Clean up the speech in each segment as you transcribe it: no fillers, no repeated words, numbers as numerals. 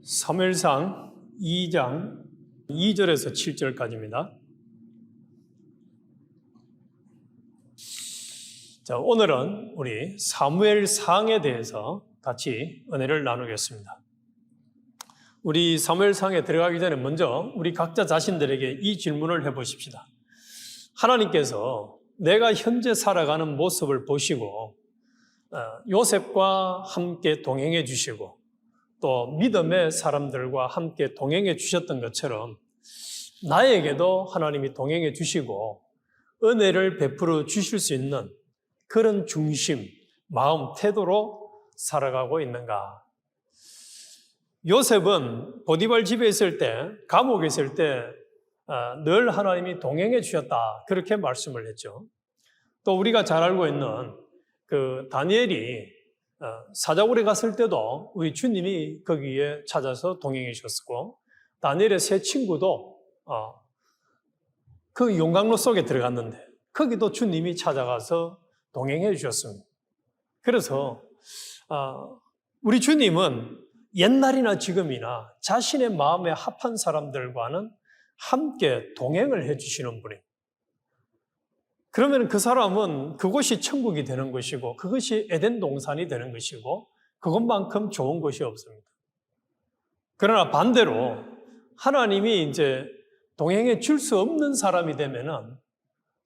사무엘상 2장 2절에서 7절까지입니다. 자, 오늘은 우리 사무엘상에 대해서 같이 은혜를 나누겠습니다. 우리 사무엘상에 들어가기 전에 먼저 우리 각자 자신들에게 이 질문을 해보십시다. 하나님께서 내가 현재 살아가는 모습을 보시고 요셉과 함께 동행해 주시고 또 믿음의 사람들과 함께 동행해 주셨던 것처럼 나에게도 하나님이 동행해 주시고 은혜를 베풀어 주실 수 있는 그런 중심, 마음, 태도로 살아가고 있는가? 요셉은 보디발 집에 있을 때, 감옥에 있을 때 늘 하나님이 동행해 주셨다, 그렇게 말씀을 했죠. 또 우리가 잘 알고 있는 그 다니엘이 사자굴에 갔을 때도 우리 주님이 거기에 찾아서 동행해 주셨고, 다니엘의 세 친구도 그 용광로 속에 들어갔는데 거기도 주님이 찾아가서 동행해 주셨습니다. 그래서 우리 주님은 옛날이나 지금이나 자신의 마음에 합한 사람들과는 함께 동행을 해 주시는 분입니다. 그러면 그 사람은 그곳이 천국이 되는 것이고 그것이 에덴 동산이 되는 것이고 그것만큼 좋은 것이 없습니다. 그러나 반대로 하나님이 이제 동행해 줄 수 없는 사람이 되면은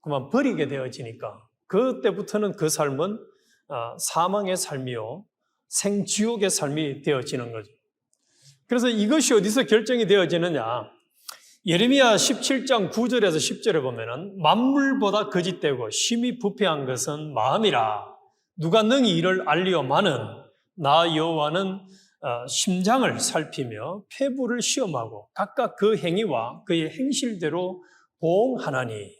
그만 버리게 되어지니까 그때부터는 그 삶은 사망의 삶이요 생지옥의 삶이 되어지는 거죠. 그래서 이것이 어디서 결정이 되어지느냐? 예레미야 17장 9절에서 10절에 보면은 만물보다 거짓되고 심히 부패한 것은 마음이라. 누가 능히 이를 알리오마는 나 여호와는 심장을 살피며 폐부를 시험하고 각각 그 행위와 그의 행실대로 보응하나니.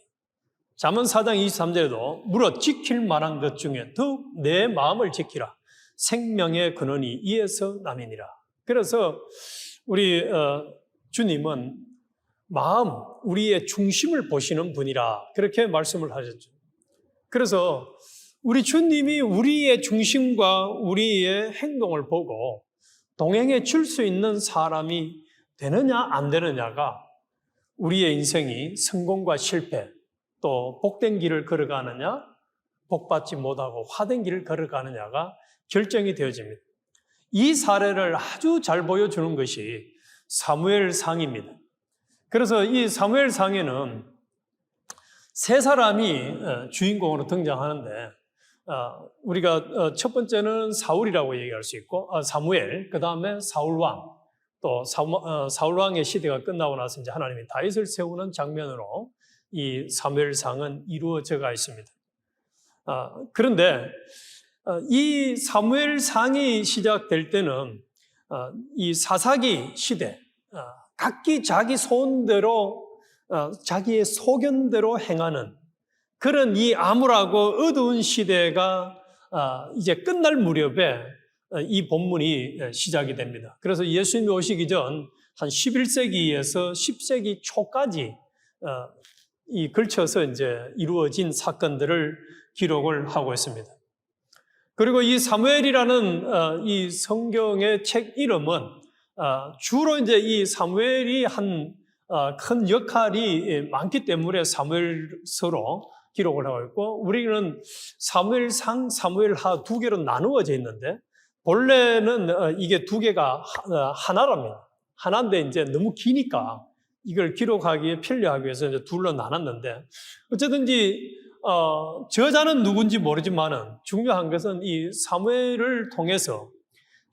잠언 4장 23절에도 물어 지킬 만한 것 중에 더욱 내 마음을 지키라. 생명의 근원이 이에서 남이니라. 그래서 우리 주님은 마음, 우리의 중심을 보시는 분이라 그렇게 말씀을 하셨죠. 그래서 우리 주님이 우리의 중심과 우리의 행동을 보고 동행해 줄 수 있는 사람이 되느냐 안 되느냐가 우리의 인생이 성공과 실패, 또 복된 길을 걸어가느냐, 복받지 못하고 화된 길을 걸어가느냐가 결정이 되어집니다. 이 사례를 아주 잘 보여주는 것이 사무엘상입니다. 그래서 이 사무엘상에는 세 사람이 주인공으로 등장하는데 우리가 첫 번째는 사울이라고 얘기할 수 있고 사무엘, 그 다음에 사울왕, 또 사울왕의 시대가 끝나고 나서 이제 하나님이 다윗을 세우는 장면으로 이 사무엘상은 이루어져가 있습니다. 그런데 이 사무엘상이 시작될 때는 이 사사기 시대, 각기 자기 소원대로 자기의 소견대로 행하는 그런 이 암울하고 어두운 시대가 이제 끝날 무렵에 이 본문이 시작이 됩니다. 그래서 예수님이 오시기 전 한 11세기에서 10세기 초까지 이 걸쳐서 이제 이루어진 사건들을 기록을 하고 있습니다. 그리고 이 사무엘이라는 이 성경의 책 이름은 주로 이제 이 사무엘이 한 큰 역할이 많기 때문에 사무엘서로 기록을 하고 있고, 우리는 사무엘상, 사무엘하 두 개로 나누어져 있는데 본래는 이게 두 개가 하나랍니다. 하나인데 이제 너무 기니까 이걸 기록하기에 편리하기 위해서 이제 둘로 나눴는데, 어쨌든지 저자는 누군지 모르지만은 중요한 것은 이 사무엘을 통해서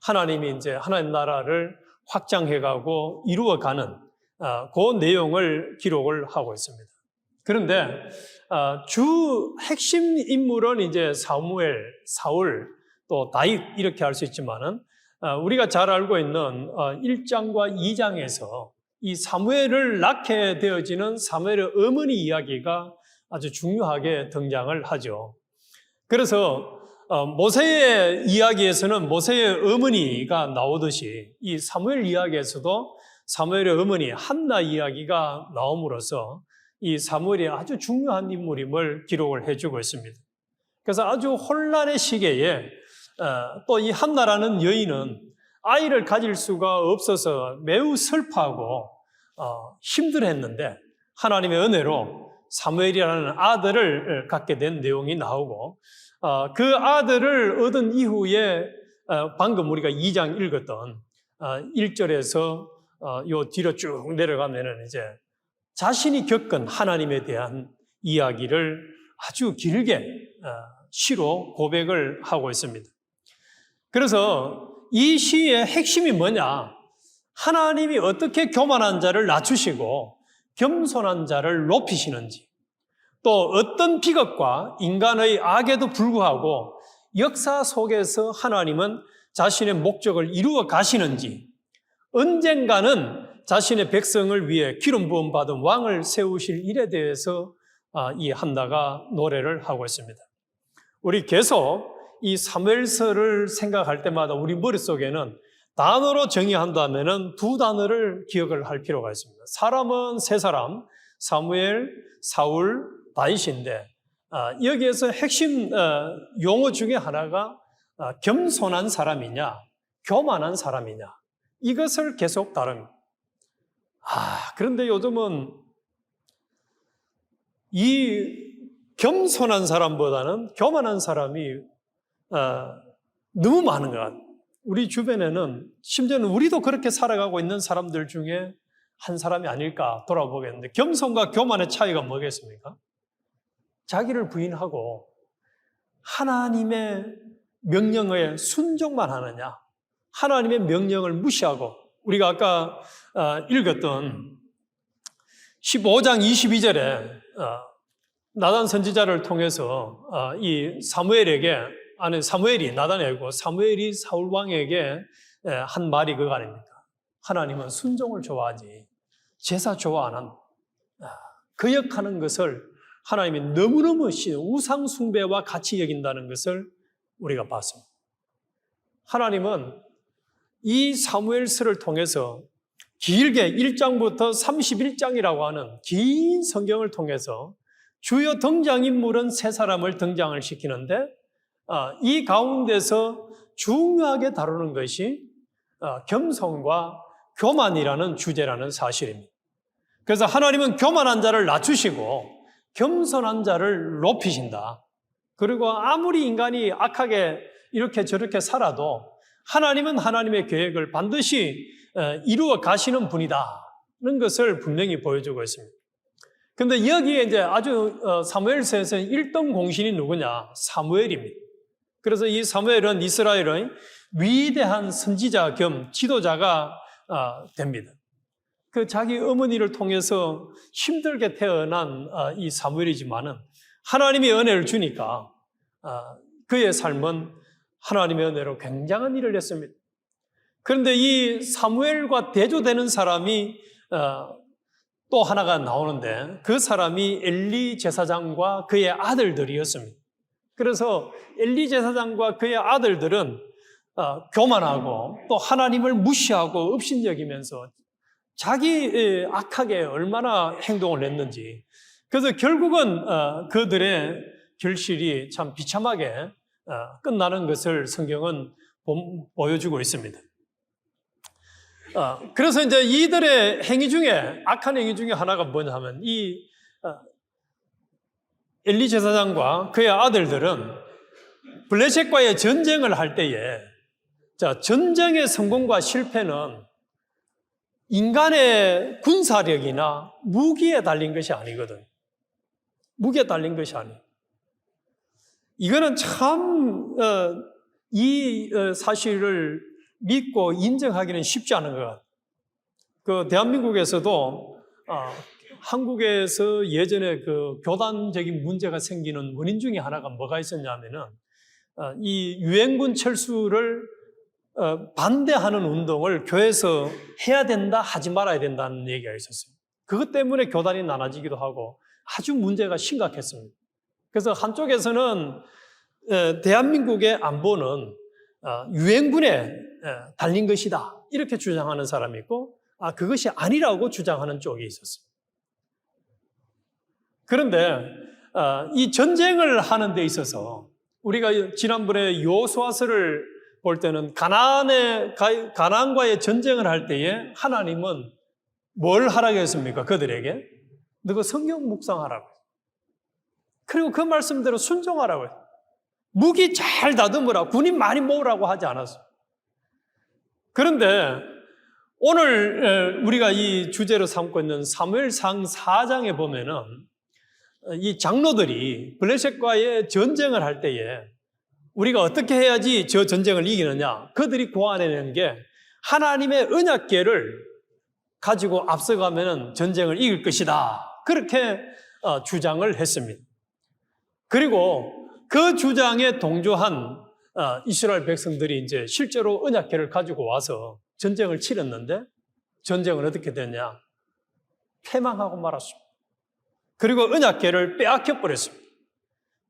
하나님이 이제 하나님 나라를 확장해가고 이루어가는 그 내용을 기록을 하고 있습니다. 그런데 주 핵심 인물은 이제 사무엘, 사울, 또 다윗 이렇게 할 수 있지만은 우리가 잘 알고 있는 1장과 2장에서 이 사무엘을 낳게 되어지는 사무엘의 어머니 이야기가 아주 중요하게 등장을 하죠. 그래서 모세의 이야기에서는 모세의 어머니가 나오듯이 이 사무엘 이야기에서도 사무엘의 어머니 한나 이야기가 나옴으로써 이 사무엘이 아주 중요한 인물임을 기록을 해주고 있습니다. 그래서 아주 혼란의 시기에 또 이 한나라는 여인은 아이를 가질 수가 없어서 매우 슬퍼하고 힘들어했는데 하나님의 은혜로 사무엘이라는 아들을 갖게 된 내용이 나오고 그 아들을 얻은 이후에 방금 우리가 2장 읽었던 1절에서 요 뒤로 쭉 내려가면은 이제 자신이 겪은 하나님에 대한 이야기를 아주 길게 시로 고백을 하고 있습니다. 그래서 이 시의 핵심이 뭐냐? 하나님이 어떻게 교만한 자를 낮추시고 겸손한 자를 높이시는지, 또 어떤 비극과 인간의 악에도 불구하고 역사 속에서 하나님은 자신의 목적을 이루어 가시는지, 언젠가는 자신의 백성을 위해 기름 부음 받은 왕을 세우실 일에 대해서 이 한나가 노래를 하고 있습니다. 우리 계속 이 사무엘서를 생각할 때마다 우리 머릿속에는 단어로 정의한다면은 두 단어를 기억을 할 필요가 있습니다. 사람은 세 사람, 사무엘, 사울, 다윗인데 여기에서 핵심 용어 중에 하나가 겸손한 사람이냐, 교만한 사람이냐, 이것을 계속 다룹니다. 그런데 요즘은 이 겸손한 사람보다는 교만한 사람이 너무 많은 것 같아요. 우리 주변에는 심지어는 우리도 그렇게 살아가고 있는 사람들 중에 한 사람이 아닐까 돌아보겠는데, 겸손과 교만의 차이가 뭐겠습니까? 자기를 부인하고 하나님의 명령에 순종만 하느냐, 하나님의 명령을 무시하고, 우리가 아까 읽었던 15장 22절에 나단 선지자를 통해서 이 사무엘이 나단이고 사무엘이 사울 왕에게 한 말이 그거 아닙니까? 하나님은 순종을 좋아하지 제사 좋아 안 한다. 거역하는 것을 하나님이 너무너무 우상 숭배와 같이 여긴다는 것을 우리가 봤습니다. 하나님은 이 사무엘서를 통해서 길게 1장부터 31장이라고 하는 긴 성경을 통해서 주요 등장인물은 세 사람을 등장을 시키는데 이 가운데서 중요하게 다루는 것이 겸손과 교만이라는 주제라는 사실입니다. 그래서 하나님은 교만한 자를 낮추시고 겸손한 자를 높이신다. 그리고 아무리 인간이 악하게 이렇게 저렇게 살아도 하나님은 하나님의 계획을 반드시 이루어 가시는 분이다는 것을 분명히 보여주고 있습니다. 그런데 여기에 이제 아주 사무엘서에서 1등 공신이 누구냐? 사무엘입니다. 그래서 이 사무엘은 이스라엘의 위대한 선지자 겸 지도자가 됩니다. 그 자기 어머니를 통해서 힘들게 태어난 이 사무엘이지만은 하나님의 은혜를 주니까 그의 삶은 하나님의 은혜로 굉장한 일을 했습니다. 그런데 이 사무엘과 대조되는 사람이 또 하나가 나오는데 그 사람이 엘리 제사장과 그의 아들들이었습니다. 그래서 엘리 제사장과 그의 아들들은 교만하고 또 하나님을 무시하고 업신여기면서 자기 악하게 얼마나 행동을 했는지, 그래서 결국은 그들의 결실이 참 비참하게 끝나는 것을 성경은 보여주고 있습니다. 그래서 이제 이들의 행위 중에 악한 행위 중에 하나가 뭐냐 하면 이 엘리 제사장과 그의 아들들은 블레셋과의 전쟁을 할 때에 전쟁의 성공과 실패는 인간의 군사력이나 무기에 달린 것이 아니거든. 무기에 달린 것이 아니에요. 이거는 참 이 사실을 믿고 인정하기는 쉽지 않은 것 같아요. 그 대한민국에서도 한국에서 예전에 그 교단적인 문제가 생기는 원인 중에 하나가 뭐가 있었냐면은 이 유엔군 철수를 반대하는 운동을 교회에서 해야 된다, 하지 말아야 된다는 얘기가 있었어요. 그것 때문에 교단이 나눠지기도 하고 아주 문제가 심각했습니다. 그래서 한쪽에서는 대한민국의 안보는 유엔군에 달린 것이다, 이렇게 주장하는 사람이 있고 그것이 아니라고 주장하는 쪽이 있었습니다. 그런데 이 전쟁을 하는 데 있어서 우리가 지난번에 여호수아서를 볼 때는 가나안과의 전쟁을 할 때에 하나님은 뭘 하라고 했습니까? 그들에게 너가 성경 묵상하라고, 그리고 그 말씀대로 순종하라고 했어요. 무기 잘 다듬으라, 군인 많이 모으라고 하지 않았어요. 그런데 오늘 우리가 이 주제로 삼고 있는 사무엘상 4장에 보면은 이 장로들이 블레셋과의 전쟁을 할 때에 우리가 어떻게 해야지 저 전쟁을 이기느냐, 그들이 고안해낸 게 하나님의 언약궤를 가지고 앞서가면 전쟁을 이길 것이다, 그렇게 주장을 했습니다. 그리고 그 주장에 동조한 이스라엘 백성들이 이제 실제로 언약궤를 가지고 와서 전쟁을 치렀는데 전쟁은 어떻게 됐냐? 패망하고 말았습니다. 그리고 언약궤를 빼앗겨 버렸습니다.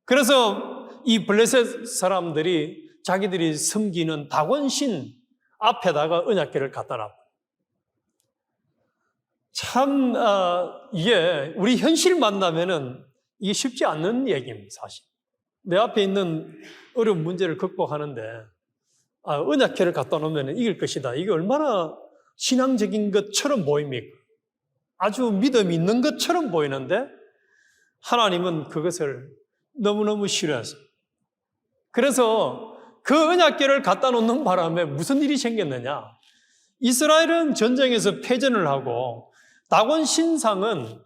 그래서 이 블레셋 사람들이 자기들이 섬기는 다곤신 앞에다가 언약궤를 갖다 놨다. 참 이게 우리 현실 만나면은 이게 쉽지 않는 얘기입니다, 사실. 내 앞에 있는 어려운 문제를 극복하는데 언약궤를 갖다 놓으면 이길 것이다, 이게 얼마나 신앙적인 것처럼 보입니까? 아주 믿음이 있는 것처럼 보이는데 하나님은 그것을 너무너무 싫어하세요. 그래서 그 언약궤를 갖다 놓는 바람에 무슨 일이 생겼느냐? 이스라엘은 전쟁에서 패전을 하고 다곤 신상은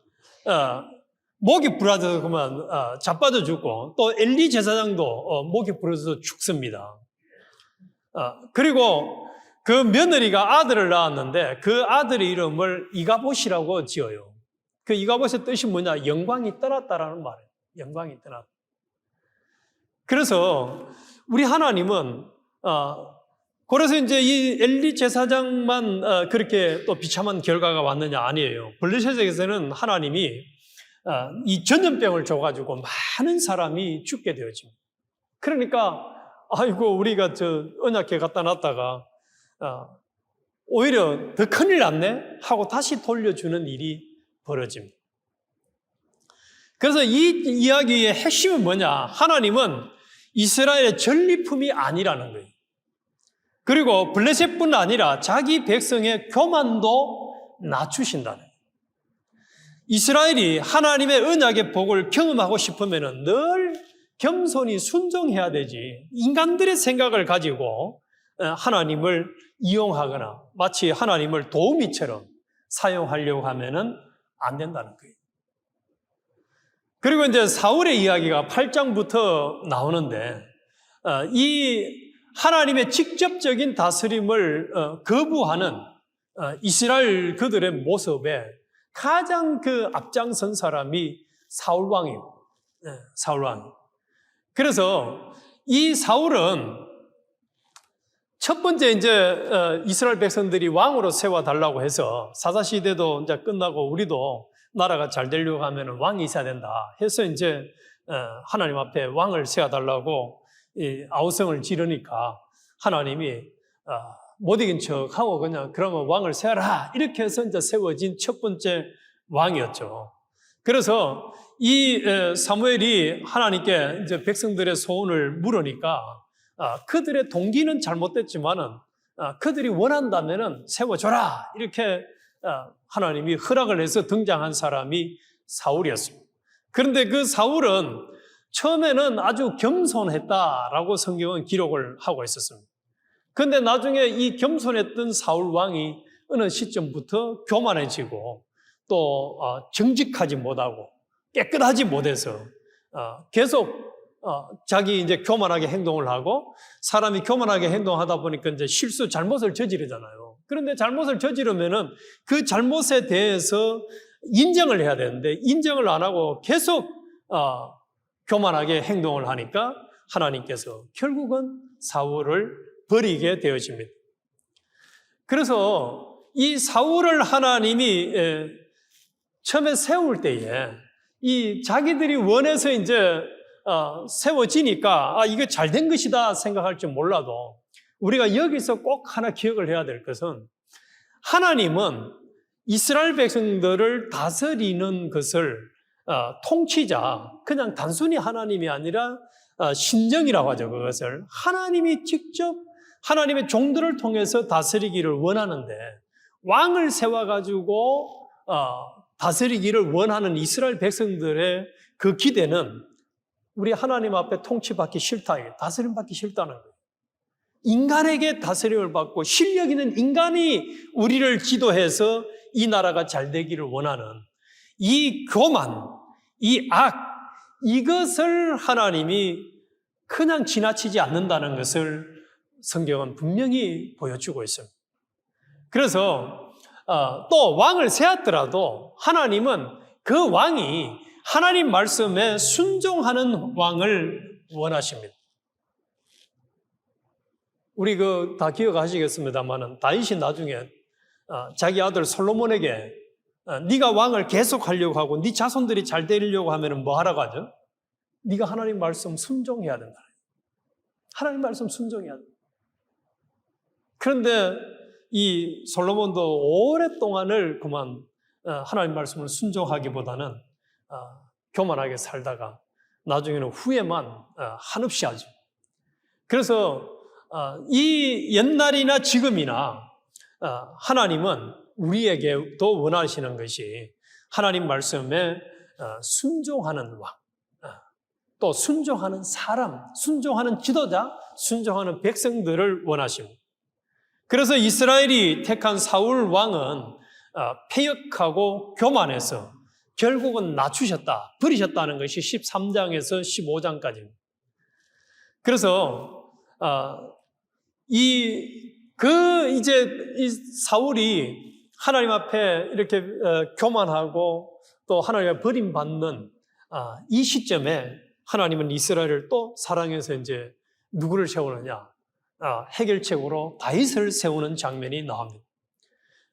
목이 부러져서 그만 자빠져 죽고, 또 엘리 제사장도 목이 부러져서 죽습니다. 그리고 그 며느리가 아들을 낳았는데 그 아들의 이름을 이가봇이라고 지어요. 그 이가봇의 뜻이 뭐냐? 영광이 떠났다라는 말이에요. 영광이 떠났다. 그래서 우리 하나님은 그래서 이제 이 엘리 제사장만 그렇게 또 비참한 결과가 왔느냐? 아니에요. 블레셋에서는 하나님이 이 전염병을 줘가지고 많은 사람이 죽게 되어집니다. 그러니까 아이고 우리가 저 언약궤 갖다 놨다가 오히려 더 큰일 났네 하고 다시 돌려주는 일이 벌어집니다. 그래서 이 이야기의 핵심은 뭐냐? 하나님은 이스라엘의 전리품이 아니라는 거예요. 그리고 블레셋뿐 아니라 자기 백성의 교만도 낮추신다는 거예요. 이스라엘이 하나님의 언약의 복을 경험하고 싶으면 늘 겸손히 순종해야 되지, 인간들의 생각을 가지고 하나님을 이용하거나 마치 하나님을 도우미처럼 사용하려고 하면은 안 된다는 거예요. 그리고 이제 사울의 이야기가 8장부터 나오는데 이 하나님의 직접적인 다스림을 거부하는 이스라엘 그들의 모습에 가장 그 앞장선 사람이 사울왕이에요. 사울왕. 그래서 이 사울은 첫 번째 이제 이스라엘 백성들이 왕으로 세워달라고 해서 사사시대도 이제 끝나고 우리도 나라가 잘 되려고 하면 왕이 있어야 된다 해서 이제 하나님 앞에 왕을 세워달라고 아우성을 지르니까 하나님이 못 이긴 척하고 그냥 그러면 왕을 세워라 이렇게 해서 이제 세워진 첫 번째 왕이었죠. 그래서 이 사무엘이 하나님께 이제 백성들의 소원을 물으니까 그들의 동기는 잘못됐지만은 그들이 원한다면은 세워줘라 이렇게 하나님이 허락을 해서 등장한 사람이 사울이었습니다. 그런데 그 사울은 처음에는 아주 겸손했다라고 성경은 기록을 하고 있었습니다. 그런데 나중에 이 겸손했던 사울 왕이 어느 시점부터 교만해지고 또 정직하지 못하고 깨끗하지 못해서 계속 자기 이제 교만하게 행동을 하고, 사람이 교만하게 행동하다 보니까 이제 실수, 잘못을 저지르잖아요. 그런데 잘못을 저지르면은 그 잘못에 대해서 인정을 해야 되는데 인정을 안 하고 계속 교만하게 행동을 하니까 하나님께서 결국은 사울을 버리게 되어집니다. 그래서 이 사울을 하나님이 처음에 세울 때에 이 자기들이 원해서 이제 세워지니까 이거 잘된 것이다 생각할지 몰라도 우리가 여기서 꼭 하나 기억을 해야 될 것은 하나님은 이스라엘 백성들을 다스리는 것을 통치자, 그냥 단순히 하나님이 아니라 신정이라고 하죠. 그것을 하나님이 직접 하나님의 종들을 통해서 다스리기를 원하는데 왕을 세워가지고 다스리기를 원하는 이스라엘 백성들의 그 기대는 우리 하나님 앞에 통치받기 싫다, 다스림받기 싫다는 거예요. 인간에게 다스림을 받고 실력 있는 인간이 우리를 지도해서 이 나라가 잘 되기를 원하는 이 교만, 이 악, 이것을 하나님이 그냥 지나치지 않는다는 것을 성경은 분명히 보여주고 있습니다. 그래서 또 왕을 세웠더라도 하나님은 그 왕이 하나님 말씀에 순종하는 왕을 원하십니다. 우리 다 기억하시겠습니다만은 다윗이 나중에 자기 아들 솔로몬에게 네가 왕을 계속하려고 하고 네 자손들이 잘 되려고 하면은 뭐 하라고 하죠? 네가 하나님 말씀 순종해야 된다. 하나님 말씀 순종해야 된다. 그런데 이 솔로몬도 오랫동안을 그만 하나님 말씀을 순종하기보다는 교만하게 살다가 나중에는 후회만 한없이 하죠. 그래서 이 옛날이나 지금이나 하나님은 우리에게도 원하시는 것이 하나님 말씀에 순종하는 왕, 또 순종하는 사람, 순종하는 지도자, 순종하는 백성들을 원하십니다. 그래서 이스라엘이 택한 사울 왕은 패역하고 교만해서 결국은 낮추셨다, 버리셨다는 것이 13장에서 15장까지입니다. 그래서 이제 이 사울이 하나님 앞에 이렇게 교만하고 또 하나님의 버림받는 이 시점에 하나님은 이스라엘을 또 사랑해서 이제 누구를 세우느냐? 해결책으로 다윗을 세우는 장면이 나옵니다.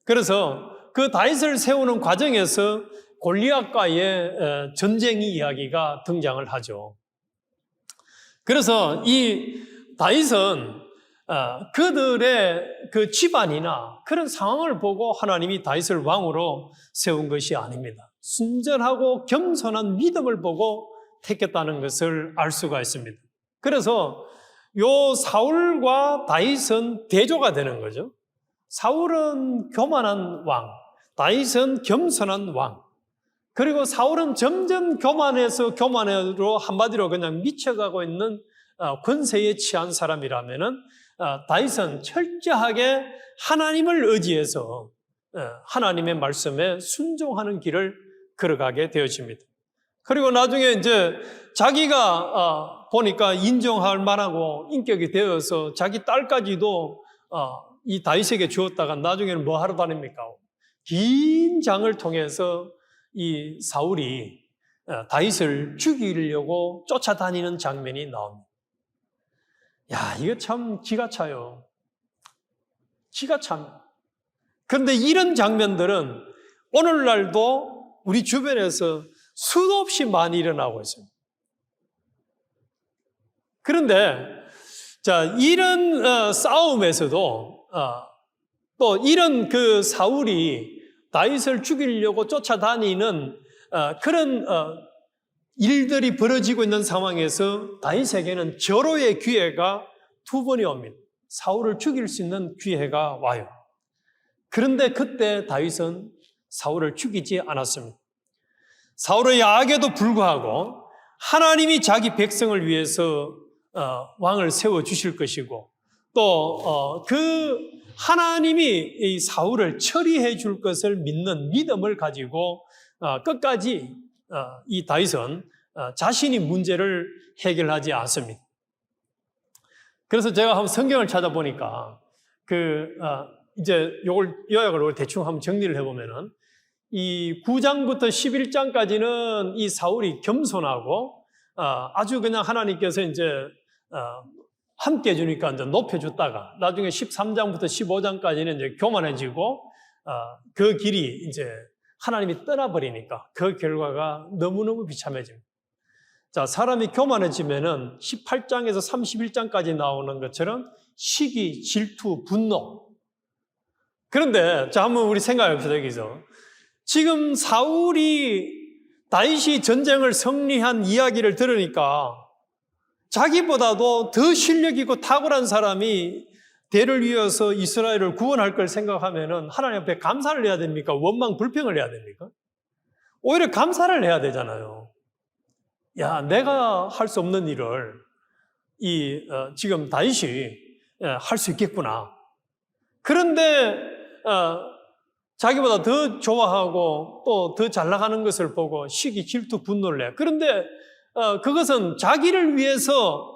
그래서 그 다윗을 세우는 과정에서 골리앗과의 전쟁 이야기가 등장을 하죠. 그래서 이 다윗은 그들의 그 집안이나 그런 상황을 보고 하나님이 다윗을 왕으로 세운 것이 아닙니다. 순전하고 겸손한 믿음을 보고 택했다는 것을 알 수가 있습니다. 그래서 요 사울과 다윗은 대조가 되는 거죠. 사울은 교만한 왕, 다윗은 겸손한 왕. 그리고 사울은 점점 교만으로 한마디로 그냥 미쳐가고 있는 권세에 취한 사람이라면은 다윗은 철저하게 하나님을 의지해서 하나님의 말씀에 순종하는 길을 걸어가게 되어집니다. 그리고 나중에 이제 자기가 보니까 인정할 만하고 인격이 되어서 자기 딸까지도 이 다윗에게 주었다가 나중에는 뭐 하러 다닙니까? 긴 장을 통해서 이 사울이 다윗을 죽이려고 쫓아다니는 장면이 나옵니다. 야, 이거 참 기가 차요. 기가 참. 그런데 이런 장면들은 오늘날도 우리 주변에서 수도 없이 많이 일어나고 있습니다. 그런데 이런 싸움에서도 또 이런 그 사울이 다윗을 죽이려고 쫓아다니는 그런 일들이 벌어지고 있는 상황에서 다윗에게는 절호의 기회가 두 번이 옵니다. 사울을 죽일 수 있는 기회가 와요. 그런데 그때 다윗은 사울을 죽이지 않았습니다. 사울의 악에도 불구하고 하나님이 자기 백성을 위해서 왕을 세워주실 것이고 또 그 하나님이 이 사울을 처리해 줄 것을 믿는 믿음을 가지고 끝까지 이 다윗은 자신이 문제를 해결하지 않습니다. 그래서 제가 한번 성경을 찾아보니까 이제 요약을 대충 한번 정리를 해보면은 이 9장부터 11장까지는 이 사울이 겸손하고 아주 그냥 하나님께서 이제 함께 해주니까 이제 높여줬다가 나중에 13장부터 15장까지는 이제 교만해지고 그 길이 이제 하나님이 떠나버리니까 그 결과가 너무너무 비참해집니다. 자, 사람이 교만해지면은 18장에서 31장까지 나오는 것처럼 시기, 질투, 분노. 그런데 자, 한번 우리 생각해 봅시다, 여기서. 지금 사울이 다윗이 전쟁을 승리한 이야기를 들으니까 자기보다도 더 실력 있고 탁월한 사람이 대를 이어서 이스라엘을 구원할 걸 생각하면은 하나님 앞에 감사를 해야 됩니까? 원망 불평을 해야 됩니까? 오히려 감사를 해야 되잖아요. 야, 내가 할 수 없는 일을 지금 다윗이 할 수 있겠구나. 그런데 자기보다 더 좋아하고 또 더 잘 나가는 것을 보고 시기, 질투, 분노를 내. 그런데 그것은 자기를 위해서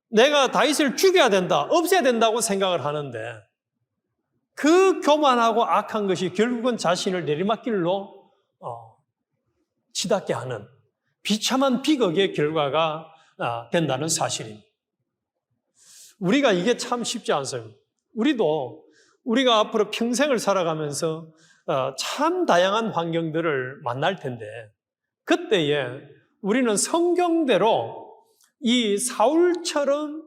내가 다윗을 죽여야 된다, 없애야 된다고 생각을 하는데 그 교만하고 악한 것이 결국은 자신을 내리막길로 치닫게 하는 비참한 비극의 결과가 된다는 사실입니다. 우리가 이게 참 쉽지 않습니다. 우리가 앞으로 평생을 살아가면서 참 다양한 환경들을 만날 텐데 그때에 우리는 성경대로 이 사울처럼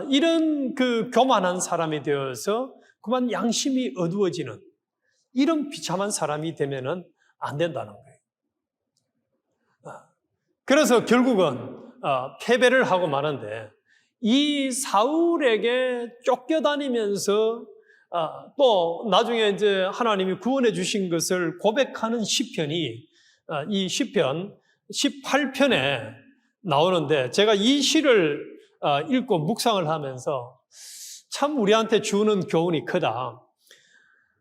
이런 그 교만한 사람이 되어서 그만 양심이 어두워지는 이런 비참한 사람이 되면은 안 된다는 거예요. 그래서 결국은 패배를 하고 마는데 이 사울에게 쫓겨다니면서 또 나중에 이제 하나님이 구원해 주신 것을 고백하는 시편이 이 시편 18편에 나오는데 제가 이 시를 읽고 묵상을 하면서 참 우리한테 주는 교훈이 크다.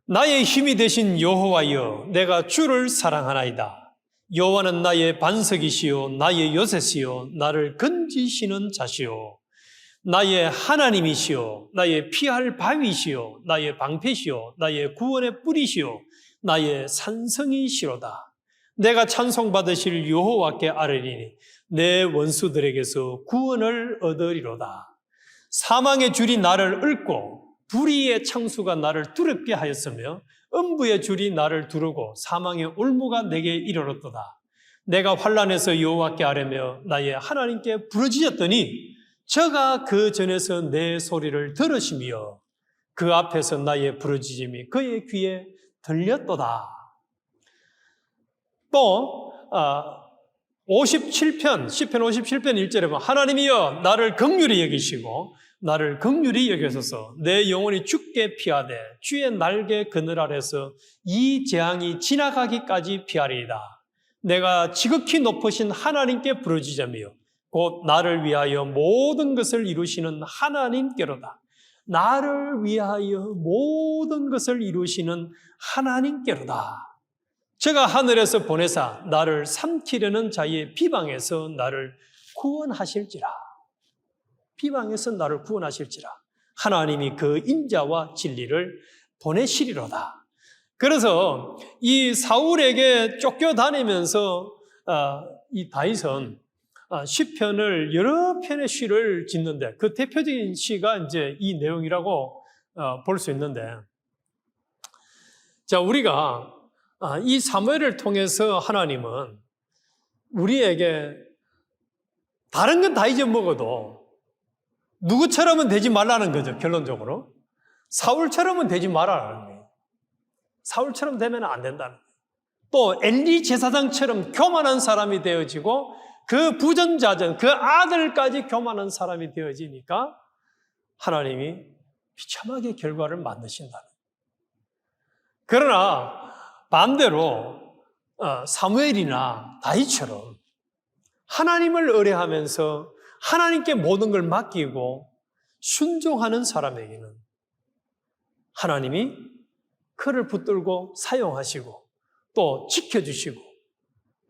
나의 힘이 되신 여호와여, 내가 주를 사랑하나이다. 여호와는 나의 반석이시요 나의 요새시요 나를 건지시는 자시요 나의 하나님이시요 나의 피할 바위시요 나의 방패시요 나의 구원의 뿌리시요 나의 산성이시로다. 내가 찬송받으실 여호와께 아뢰리니 내 원수들에게서 구원을 얻으리로다. 사망의 줄이 나를 얽고 불의의 창수가 나를 두렵게 하였으며 음부의 줄이 나를 두르고 사망의 올무가 내게 이르렀도다. 내가 환난에서 여호와께 아뢰며 나의 하나님께 부르짖었더니 저가 그 전에서 내 소리를 들으시며 그 앞에서 나의 부르짖음이 그의 귀에 들렸도다. 또 57편, 시편 57편 1절에 보면 하나님이여 나를 긍휼히 여기시고 나를 긍휼히 여기소서. 내 영혼이 죽게 피하되 주의 날개 그늘 아래서 이 재앙이 지나가기까지 피하리이다. 내가 지극히 높으신 하나님께 부르짖으며 곧 나를 위하여 모든 것을 이루시는 하나님께로다. 나를 위하여 모든 것을 이루시는 하나님께로다. 제가 하늘에서 보내사 나를 삼키려는 자의 비방에서 나를 구원하실지라. 비방에서 나를 구원하실지라. 하나님이 그 인자와 진리를 보내시리로다. 그래서 이 사울에게 쫓겨다니면서 이 다윗은 시편을 여러 편의 시를 짓는데 그 대표적인 시가 이제 이 내용이라고 볼 수 있는데, 자, 우리가 이 사무엘을 통해서 하나님은 우리에게 다른 건 다 잊어먹어도 누구처럼은 되지 말라는 거죠. 결론적으로 사울처럼은 되지 말라는 거예요. 사울처럼 되면 안 된다는 거예요. 또 엘리 제사장처럼 교만한 사람이 되어지고 그 부전자전, 그 아들까지 교만한 사람이 되어지니까 하나님이 비참하게 결과를 만드신다는 거예요. 그러나 반대로 사무엘이나 다윗처럼 하나님을 의뢰하면서 하나님께 모든 걸 맡기고 순종하는 사람에게는 하나님이 그를 붙들고 사용하시고 또 지켜주시고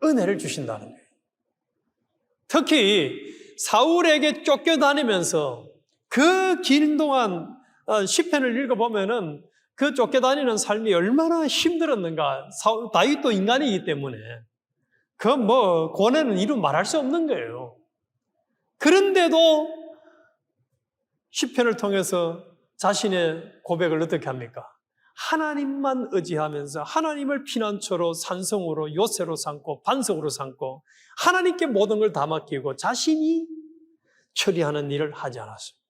은혜를 주신다는 거예요. 특히 사울에게 쫓겨다니면서 그 긴 동안 시편을 읽어보면은 그 쫓겨다니는 삶이 얼마나 힘들었는가. 다윗도 인간이기 때문에 그 뭐 고뇌는 이루 말할 수 없는 거예요. 그런데도 시편을 통해서 자신의 고백을 어떻게 합니까? 하나님만 의지하면서 하나님을 피난처로 산성으로 요새로 삼고 반석으로 삼고 하나님께 모든 걸 다 맡기고 자신이 처리하는 일을 하지 않았습니다.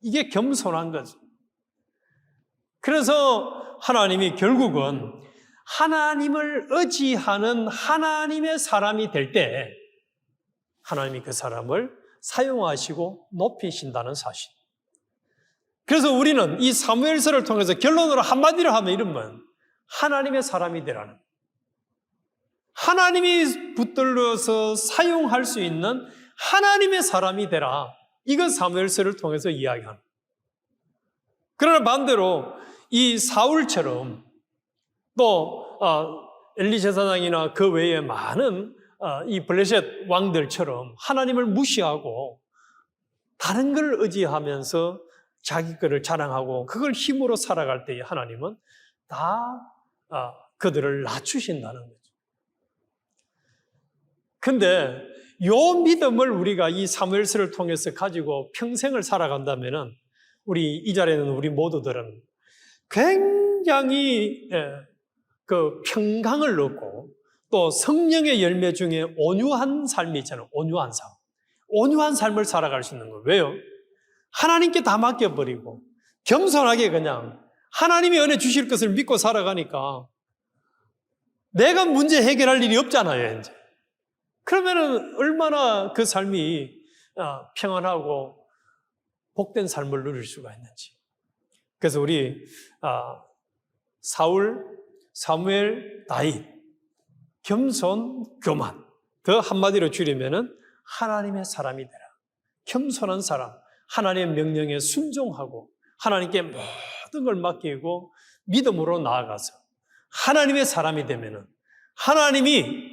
이게 겸손한 거죠. 그래서 하나님이 결국은 하나님을 의지하는 하나님의 사람이 될 때 하나님이 그 사람을 사용하시고 높이신다는 사실. 그래서 우리는 이 사무엘서를 통해서 결론으로 한마디로 하면 이러면 하나님의 사람이 되라는, 하나님이 붙들러서 사용할 수 있는 하나님의 사람이 되라. 이건 사무엘서를 통해서 이야기하는. 그러나 반대로 이 사울처럼 또 엘리 제사장이나 그 외에 많은 이 블레셋 왕들처럼 하나님을 무시하고 다른 걸 의지하면서 자기 것을 자랑하고 그걸 힘으로 살아갈 때에 하나님은 다 그들을 낮추신다는 거죠. 근데 요 믿음을 우리가 이 사무엘서를 통해서 가지고 평생을 살아간다면은 우리 이 자리에 있는 우리 모두들은 굉장히 그 평강을 얻고 또 성령의 열매 중에 온유한 삶이 있잖아요. 온유한 삶. 온유한 삶을 살아갈 수 있는 거예요. 왜요? 하나님께 다 맡겨버리고 겸손하게 그냥 하나님의 은혜 주실 것을 믿고 살아가니까 내가 문제 해결할 일이 없잖아요, 이제. 그러면은 얼마나 그 삶이 평안하고 복된 삶을 누릴 수가 있는지. 그래서 우리 사울, 사무엘, 다윗, 겸손, 교만. 더 한마디로 줄이면은 하나님의 사람이 되라. 겸손한 사람, 하나님의 명령에 순종하고 하나님께 모든 걸 맡기고 믿음으로 나아가서 하나님의 사람이 되면은 하나님이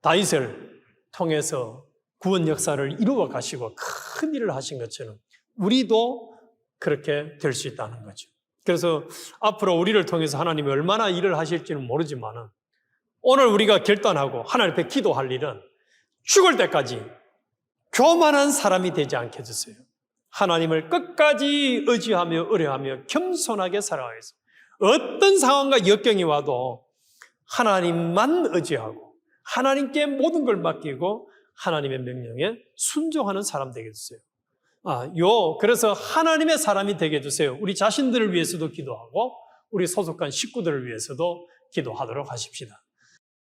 다윗을 통해서 구원 역사를 이루어 가시고 큰 일을 하신 것처럼 우리도 그렇게 될 수 있다는 거죠. 그래서 앞으로 우리를 통해서 하나님이 얼마나 일을 하실지는 모르지만은 오늘 우리가 결단하고 하나님 앞에 기도할 일은 죽을 때까지 교만한 사람이 되지 않게 해주세요. 하나님을 끝까지 의지하며 의뢰하며 겸손하게 살아가겠습니다. 어떤 상황과 역경이 와도 하나님만 의지하고 하나님께 모든 걸 맡기고 하나님의 명령에 순종하는 사람 되게 해주세요. 그래서 하나님의 사람이 되게 해주세요. 우리 자신들을 위해서도 기도하고 우리 소속한 식구들을 위해서도 기도하도록 하십시다.